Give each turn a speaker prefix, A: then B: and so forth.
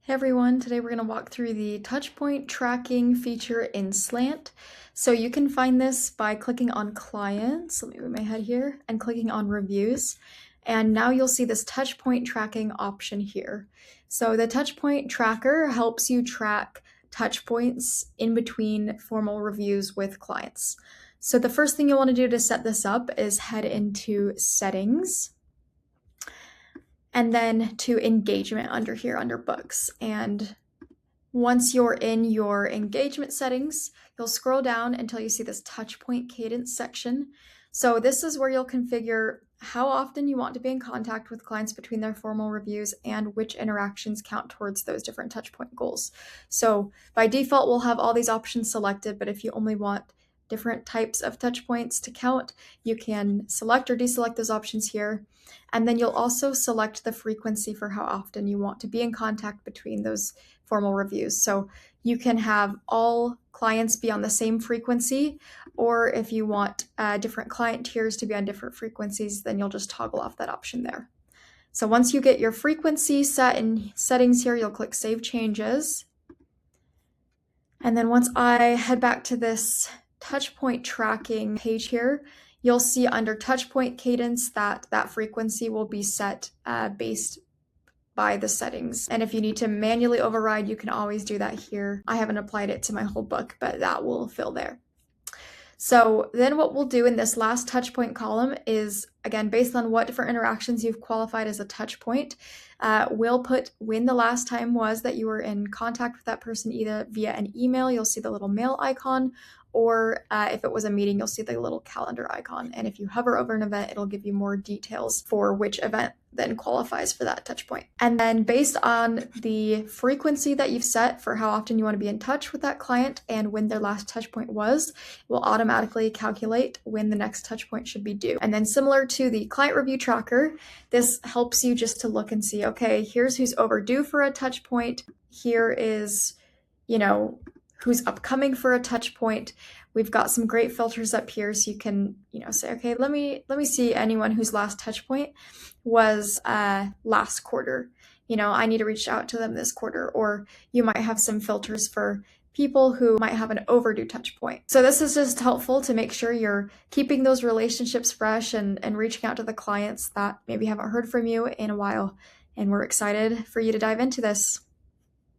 A: Hey everyone, today we're going to walk through the touchpoint tracking feature in Slant. So you can find this by clicking on clients, let me move my head here, and clicking on reviews. And now you'll see this touchpoint tracking option here. So the touchpoint tracker helps you track touch points in between formal reviews with clients. So the first thing you'll want to do to set this up is head into settings, and then to engagement under here under books. And once you're in your engagement settings, you'll scroll down until you see this touchpoint cadence section. So this is where you'll configure how often you want to be in contact with clients between their formal reviews and which interactions count towards those different touchpoint goals. So by default, we'll have all these options selected, but if you only want different types of touch points to count, you can select or deselect those options here. And then you'll also select the frequency for how often you want to be in contact between those formal reviews. So you can have all clients be on the same frequency, or if you want different client tiers to be on different frequencies, then you'll just toggle off that option there. So once you get your frequency set in settings here, you'll click Save Changes. And then once I head back to this touchpoint tracking page here, you'll see under touchpoint cadence that frequency will be set based by the settings. And if you need to manually override, you can always do that here. I haven't applied it to my whole book, but that will fill there. So then what we'll do in this last touchpoint column is, again, based on what different interactions you've qualified as a touchpoint, we'll put when the last time was that you were in contact with that person, either via an email, you'll see the little mail icon, or if it was a meeting, you'll see the little calendar icon. And if you hover over an event, it'll give you more details for which event then qualifies for that touch point. And then based on the frequency that you've set for how often you want to be in touch with that client and when their last touch point was, it will automatically calculate when the next touch point should be due. And then similar to the client review tracker, this helps you just to look and see, okay, here's who's overdue for a touch point. Here is, who's upcoming for a touch point. We've got some great filters up here, so you can, say, okay, let me see anyone whose last touch point was last quarter. I need to reach out to them this quarter. Or you might have some filters for people who might have an overdue touch point. So this is just helpful to make sure you're keeping those relationships fresh and reaching out to the clients that maybe haven't heard from you in a while. And we're excited for you to dive into this.